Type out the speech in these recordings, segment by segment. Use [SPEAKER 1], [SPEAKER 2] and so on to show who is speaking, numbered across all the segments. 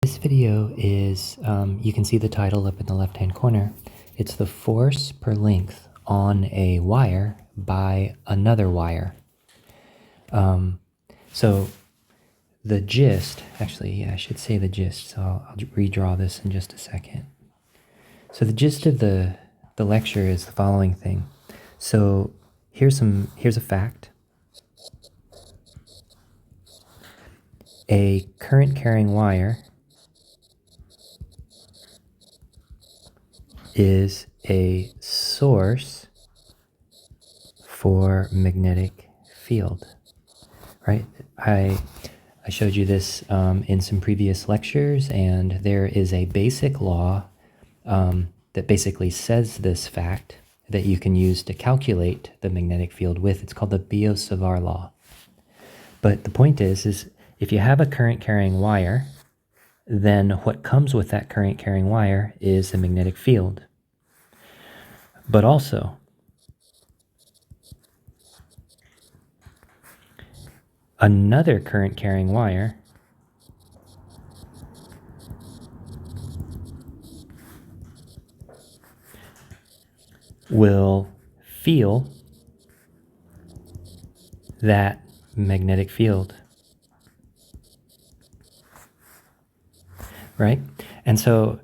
[SPEAKER 1] This video is, you can see the title up in the left-hand corner. It's the force per length on a wire by another wire. So the gist, actually, yeah, I should say the gist, so I'll redraw this in just a second. So the gist of the lecture is the following thing. So here's a fact. A current-carrying wire is a source for magnetic field, right? I showed you this in some previous lectures, and there is a basic law that basically says this fact that you can use to calculate the magnetic field with. It's called the Biot-Savart law. But the point is if you have a current-carrying wire, then what comes with that current-carrying wire is the magnetic field. But also, another current-carrying wire will feel that magnetic field, right? And so,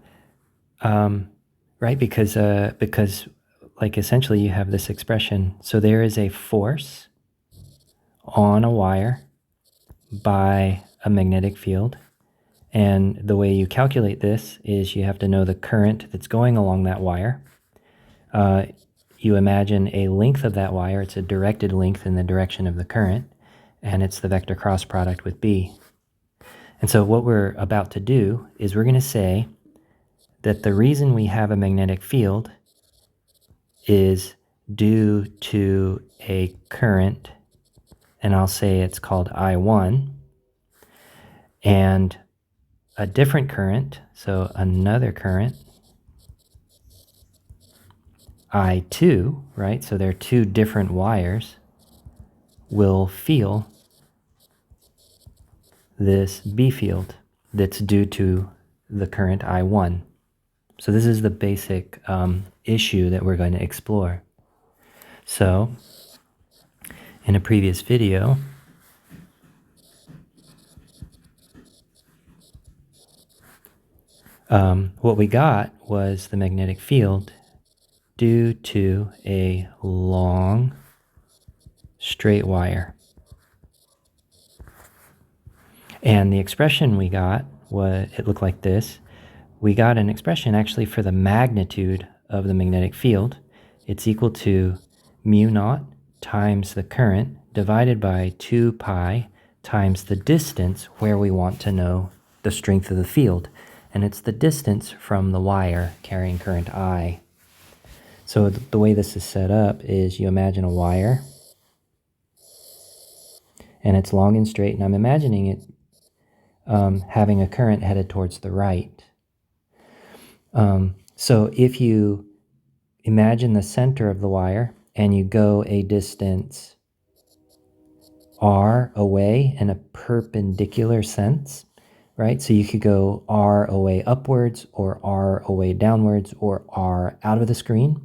[SPEAKER 1] right, because like essentially you have this expression. So there is a force on a wire by a magnetic field. And the way you calculate this is you have to know the current that's going along that wire. You imagine a length of that wire. It's a directed length in the direction of the current, and it's the vector cross product with B. And so what we're about to do is we're going to say that the reason we have a magnetic field is due to a current, and I'll say it's called I1, and a different current, so another current, I2, right? So they're two different wires, will feel this B field that's due to the current I1. So this is the basic issue that we're going to explore. So in a previous video, what we got was the magnetic field due to a long straight wire. And the expression we got it looked like this. We got an expression actually for the magnitude of the magnetic field. It's equal to mu naught times the current divided by 2 pi times the distance where we want to know the strength of the field. And it's the distance from the wire carrying current I. So the way this is set up is you imagine a wire, and it's long and straight, and I'm imagining it having a current headed towards the right. So if you imagine the center of the wire and you go a distance r away in a perpendicular sense, right? So you could go r away upwards or r away downwards or r out of the screen,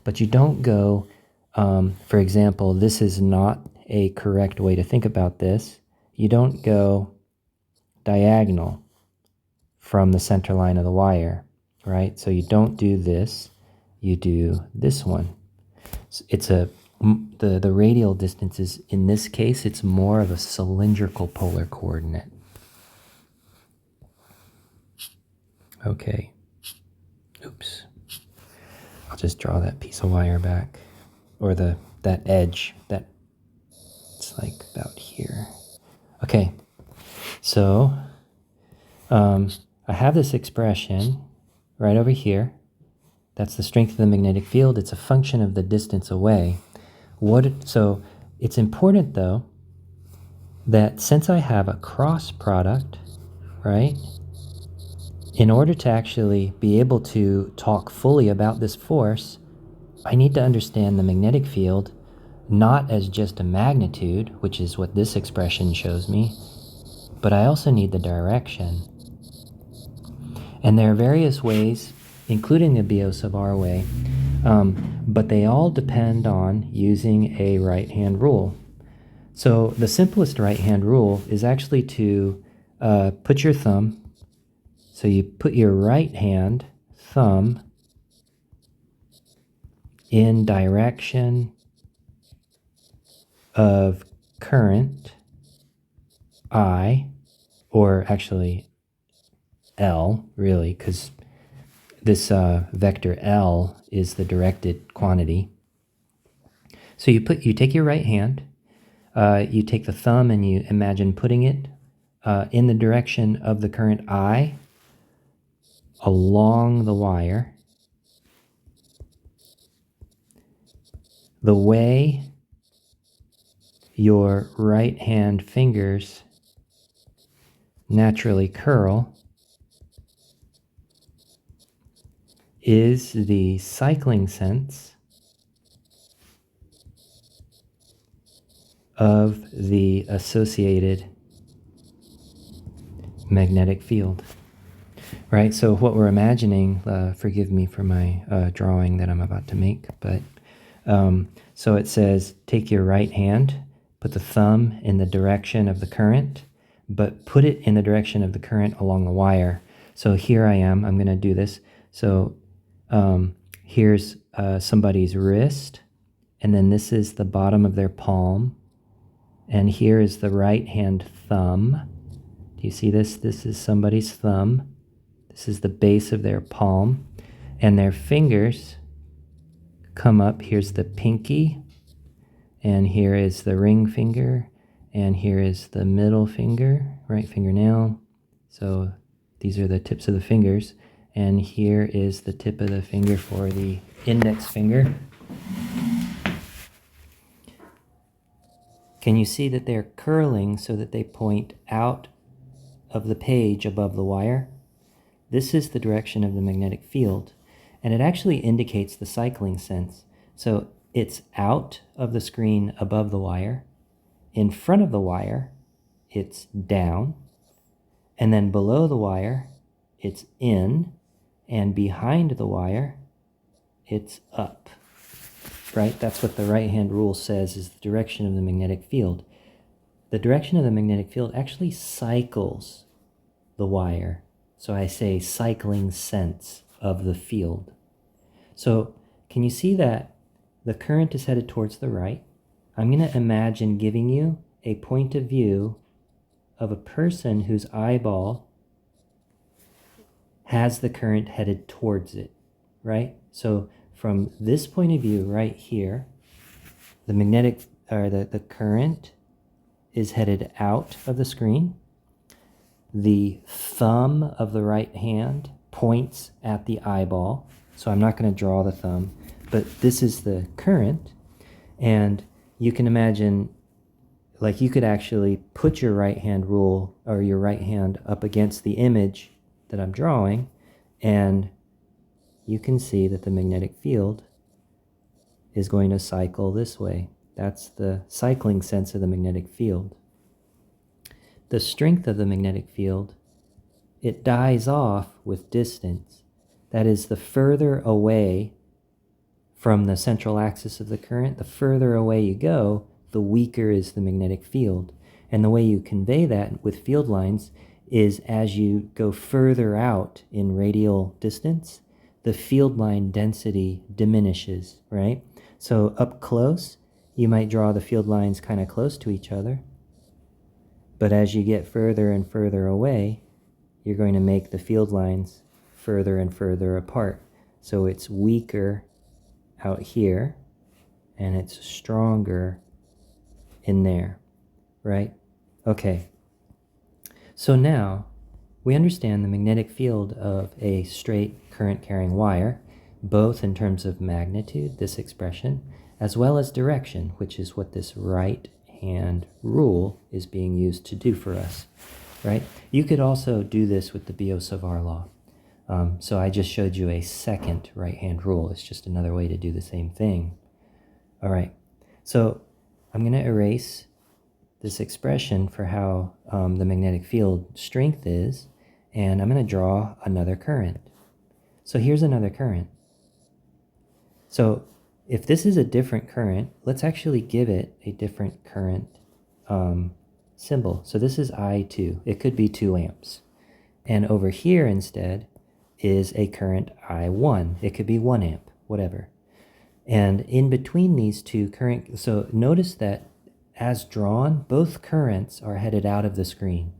[SPEAKER 1] but you don't go, for example, this is not a correct way to think about this. You don't go diagonal from the center line of the wire, right? So you don't do this, you do this one. So it's the radial distance is, in this case, it's more of a cylindrical polar coordinate. Okay. Oops. I'll just draw that piece of wire back, or that edge it's like about here. Okay. So I have this expression right over here. That's the strength of the magnetic field. It's a function of the distance away. So it's important, though, that since I have a cross product, right, in order to actually be able to talk fully about this force, I need to understand the magnetic field not as just a magnitude, which is what this expression shows me, but I also need the direction. And there are various ways, including the BO sub R way, but they all depend on using a right-hand rule. So the simplest right-hand rule is actually to put your thumb, so you put your right hand thumb in direction of current I, or actually L, really, because this vector L is the directed quantity. So you take your right hand, you take the thumb and you imagine putting it in the direction of the current I along the wire. The way your right hand fingers naturally curl is the cycling sense of the associated magnetic field. Right, so what we're imagining, forgive me for my drawing that I'm about to make, but so it says take your right hand, put the thumb in the direction of the current, but put it in the direction of the current along the wire. So here I am, I'm going to do this. So here's somebody's wrist, and then this is the bottom of their palm, and here is the right hand thumb. Do you see this? This is somebody's thumb. This is the base of their palm, and their fingers come up. Here's the pinky, and here is the ring finger, and here is the middle finger, right fingernail. So these are the tips of the fingers, and here is the tip of the finger for the index finger. Can you see that they're curling so that they point out of the page above the wire? This is the direction of the magnetic field, and it actually indicates the cycling sense. So it's out of the screen above the wire. In front of the wire, it's down, and then below the wire, it's in, and behind the wire, it's up. Right? That's what the right-hand rule says is the direction of the magnetic field. The direction of the magnetic field actually cycles the wire. So I say cycling sense of the field. So can you see that the current is headed towards the right? I'm going to imagine giving you a point of view of a person whose eyeball has the current headed towards it, right? So from this point of view right here, the magnetic, or the current is headed out of the screen. The thumb of the right hand points at the eyeball. So I'm not going to draw the thumb, but this is the current. And you can imagine, like, you could actually put your right hand rule or your right hand up against the image that I'm drawing, and you can see that the magnetic field is going to cycle this way. That's the cycling sense of the magnetic field. The strength of the magnetic field, it dies off with distance. That is, the further away from the central axis of the current, the further away you go, the weaker is the magnetic field. And the way you convey that with field lines is as you go further out in radial distance, the field line density diminishes, right? So up close, you might draw the field lines kind of close to each other. But as you get further and further away, you're going to make the field lines further and further apart. So it's weaker out here, and it's stronger in there, right? Okay. So now we understand the magnetic field of a straight current-carrying wire, both in terms of magnitude, this expression, as well as direction, which is what this right-hand rule is being used to do for us, right? You could also do this with the Biot-Savart law. So I just showed you a second right-hand rule. It's just another way to do the same thing. All right, so I'm going to erase this expression for how the magnetic field strength is, And I'm going to draw another current. So here's another current. So if this is a different current, let's actually give it a different current symbol. So this is I2. It could be 2 amps. And over here instead is a current I1. It could be 1 amp, whatever. And in between these two current, so notice that as drawn, both currents are headed out of the screen.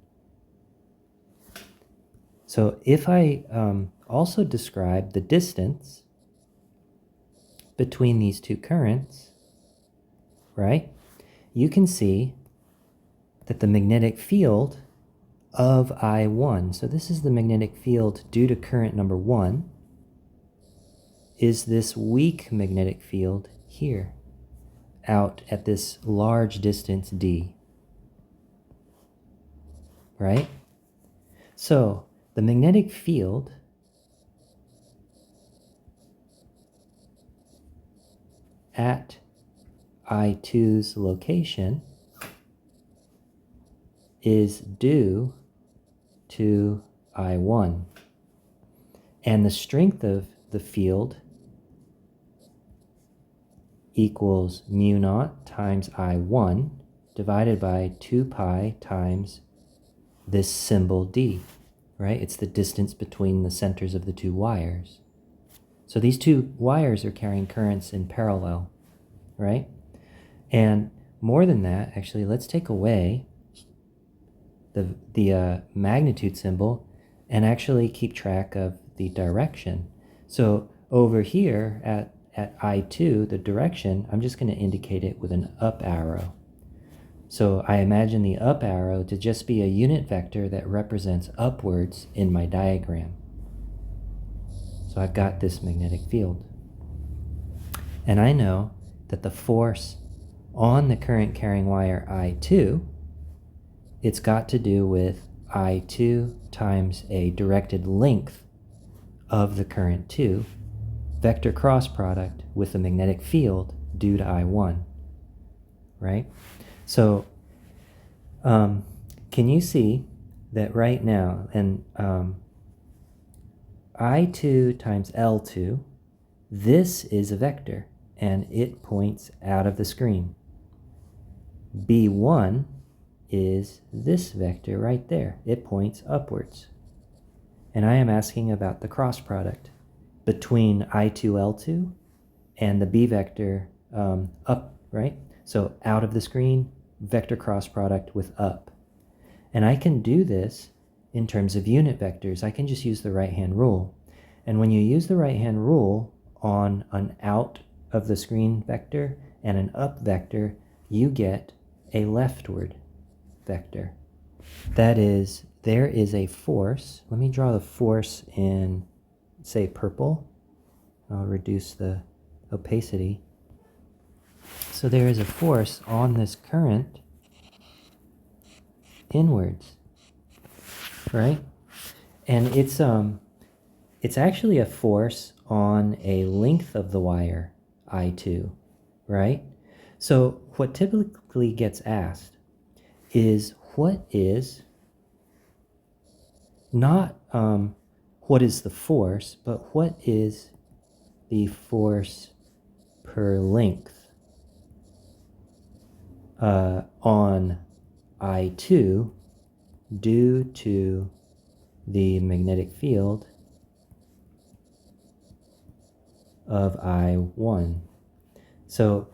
[SPEAKER 1] So if I also describe the distance between these two currents, right, you can see that the magnetic field of I1, so this is the magnetic field due to current number 1, is this weak magnetic field here, out at this large distance d, right? So the magnetic field at I2's location is due to I1. And the strength of the field equals mu naught times I1 divided by 2 pi times this symbol d, right? It's the distance between the centers of the two wires. So these two wires are carrying currents in parallel, right? And more than that, actually, let's take away the magnitude symbol and actually keep track of the direction. So over here at I2, the direction, I'm just going to indicate it with an up arrow. So I imagine the up arrow to just be a unit vector that represents upwards in my diagram. So I've got this magnetic field. And I know that the force on the current carrying wire I2, it's got to do with I2 times a directed length of the current 2, vector cross product with the magnetic field due to I1, right? So can you see that right now, and I2 times L2, this is a vector, and it points out of the screen. B1 is this vector right there. It points upwards. And I am asking about the cross product between I2L2 and the B vector up, right? So out of the screen, vector cross product with up. And I can do this in terms of unit vectors. I can just use the right-hand rule. And when you use the right-hand rule on an out of the screen vector and an up vector, you get a leftward vector. That is, there is a force. Let me draw the force in, say, purple. I'll reduce the opacity. So there is a force on this current inwards, right? And it's actually a force on a length of the wire, I2, right? So what typically gets asked is what is not what is the force, but what is the force per length on I2 due to the magnetic field of I1. So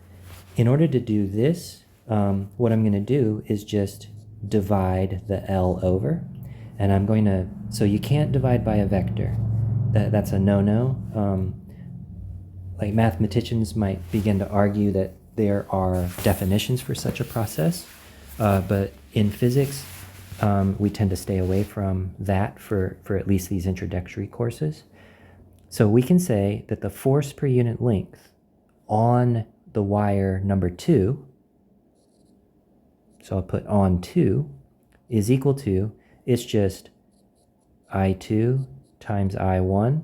[SPEAKER 1] in order to do this, what I'm going to do is just divide the L over, and I'm going to, so you can't divide by a vector. That's a no-no. Like mathematicians might begin to argue that there are definitions for such a process, but in physics, we tend to stay away from that for at least these introductory courses. So we can say that the force per unit length on the wire number 2, so I'll put on 2, is equal to, it's just I2 times I1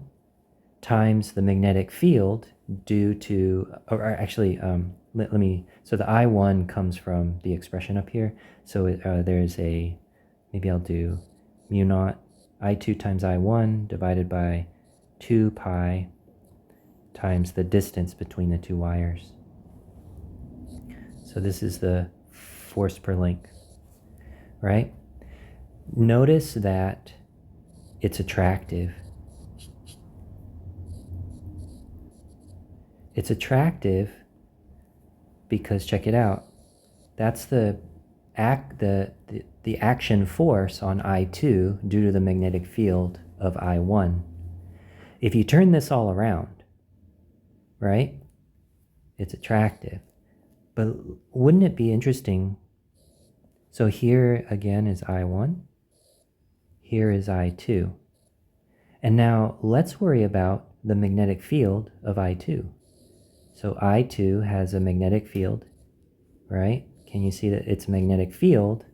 [SPEAKER 1] times the magnetic field due to, or actually, let me, so the I1 comes from the expression up here. So there's a, maybe I'll do mu naught I2 times I1 divided by 2 pi times the distance between the two wires. So this is the force per length, right? Notice that it's attractive. It's attractive because, check it out, that's the action force on I2 due to the magnetic field of I1. If you turn this all around, right, it's attractive. But wouldn't it be interesting? So here again is I1, here is I2. And now let's worry about the magnetic field of I2. So I2 has a magnetic field, right? Can you see that its magnetic field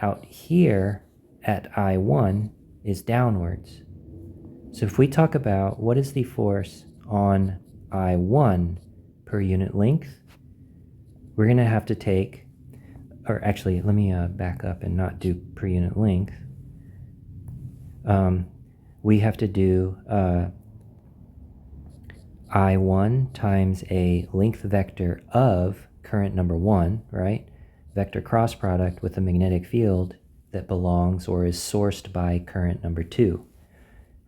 [SPEAKER 1] out here at I1 is downwards? So if we talk about what is the force on I1 per unit length, we're going to have to take, or actually, let me back up and not do per unit length. We have to do I1 times a length vector of current number 1, right? Vector cross product with a magnetic field that belongs or is sourced by current number 2,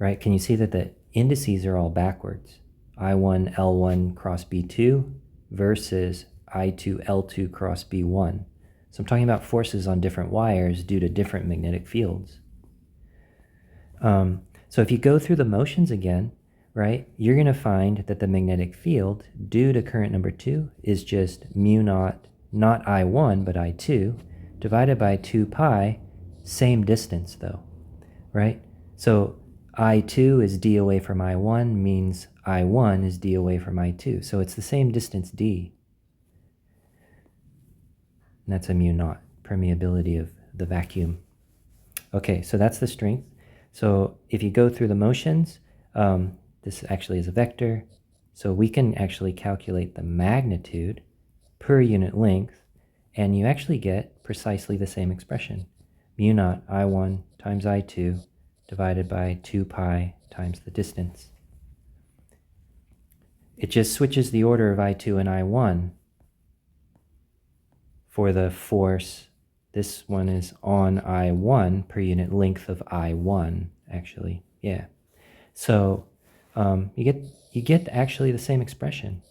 [SPEAKER 1] right? Can you see that the indices are all backwards? I1 L1 cross B2 versus I2 L2 cross B1. So I'm talking about forces on different wires due to different magnetic fields. So if you go through the motions again, right, you're going to find that the magnetic field due to current number 2 is just mu naught, not I1, but I2, divided by 2 pi, same distance though, right? So I2 is d away from I1 means I1 is d away from I2. So it's the same distance d. And that's a mu naught, permeability of the vacuum. Okay, so that's the strength. So if you go through the motions, this actually is a vector. So we can actually calculate the magnitude per unit length, and you actually get precisely the same expression. Mu naught I1 times I2 divided by 2 pi times the distance. It just switches the order of I2 and I1 for the force. This one is on I1 per unit length of I1, actually. Yeah. So you get actually the same expression.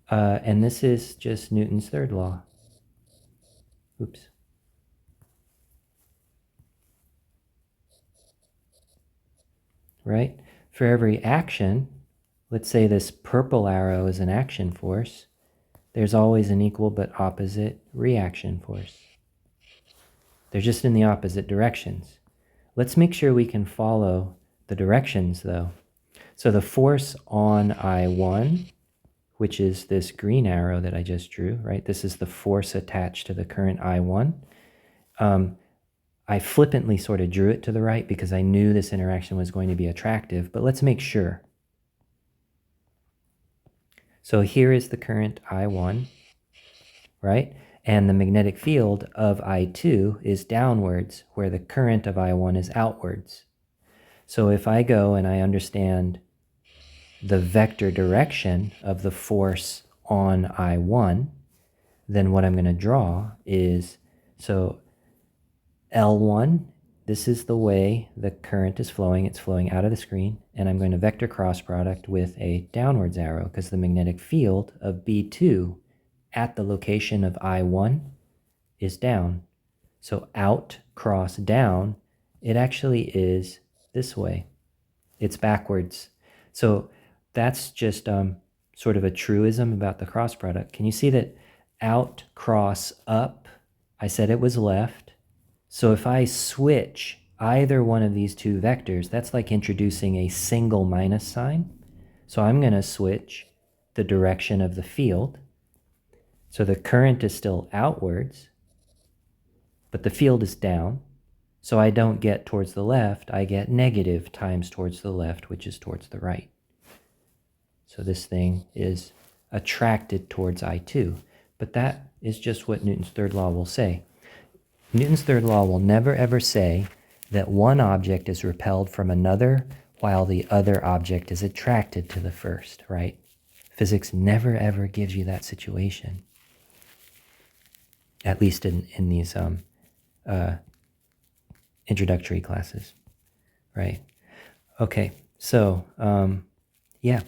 [SPEAKER 1] And this is just Newton's third law. Oops. Right? For every action, let's say this purple arrow is an action force, there's always an equal but opposite reaction force. They're just in the opposite directions. Let's make sure we can follow the directions though. So the force on I1, which is this green arrow that I just drew, right? This is the force attached to the current I1. I flippantly sort of drew it to the right because I knew this interaction was going to be attractive, but let's make sure. So here is the current I1, right? And the magnetic field of I2 is downwards, where the current of I1 is outwards. So if I go and I understand the vector direction of the force on I1, then what I'm going to draw is, so L1, this is the way the current is flowing. It's flowing out of the screen, and I'm going to vector cross product with a downwards arrow because the magnetic field of B2 at the location of I1 is down. So out cross down, it actually is this way. It's backwards. So that's just sort of a truism about the cross product. Can you see that out cross up, I said it was left. So if I switch either one of these two vectors, that's like introducing a single minus sign. So I'm going to switch the direction of the field. So the current is still outwards, but the field is down. So I don't get towards the left, I get negative times towards the left, which is towards the right. So this thing is attracted towards I2. But that is just what Newton's third law will say. Newton's third law will never ever say that one object is repelled from another while the other object is attracted to the first, right? Physics never ever gives you that situation, at least in these introductory classes, right? Okay, so yeah,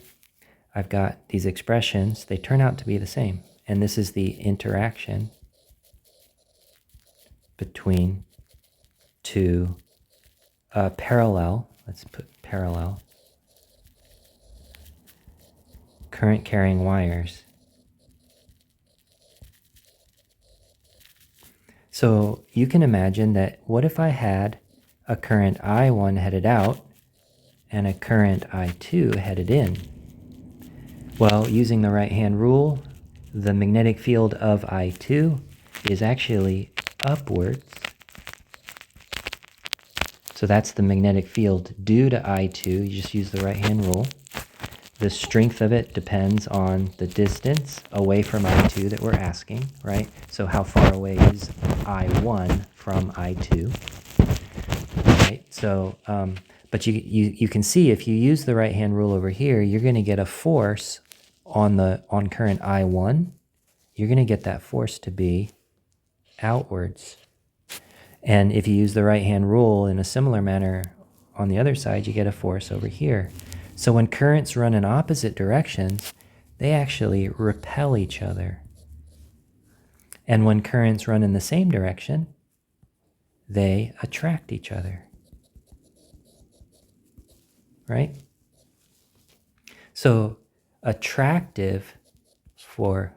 [SPEAKER 1] I've got these expressions. They turn out to be the same, and this is the interaction between two parallel, let's put parallel, current carrying wires. So you can imagine that what if I had a current I1 headed out and a current I2 headed in? Well, using the right-hand rule, the magnetic field of I2 is actually upwards. So that's the magnetic field due to I2. You just use the right-hand rule. The strength of it depends on the distance away from I2 that we're asking, right? So how far away is I1 from I2, right? So, but you can see if you use the right-hand rule over here, you're going to get a force on current I1. You're going to get that force to be outwards. And if you use the right-hand rule in a similar manner on the other side, you get a force over here. So when currents run in opposite directions, they actually repel each other. And when currents run in the same direction, they attract each other. Right? So attractive for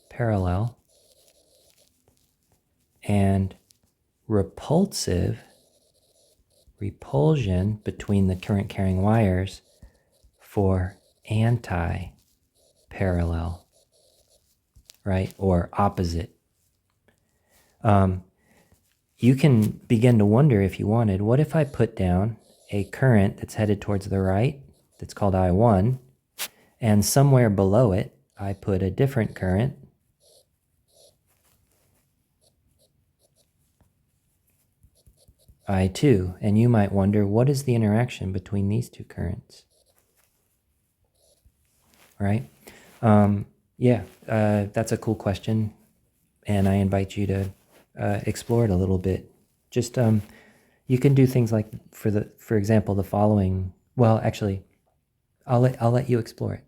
[SPEAKER 1] parallel and repulsion between the current carrying wires for anti-parallel, right? Or opposite. You can begin to wonder, if you wanted, what if I put down a current that's headed towards the right, that's called I1, and somewhere below it, I put a different current, I2, and you might wonder, what is the interaction between these two currents? Right? Yeah, that's a cool question, and I invite you to explore it a little bit. Just you can do things like, for example, the following. Well, actually, I'll let you explore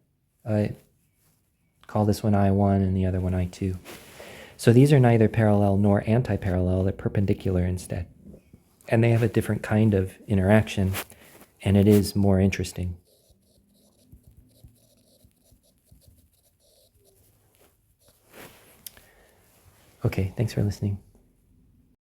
[SPEAKER 1] it. Call this one I1 and the other one I2. So these are neither parallel nor anti-parallel. They're perpendicular instead, and they have a different kind of interaction, and it is more interesting. Okay, thanks for listening.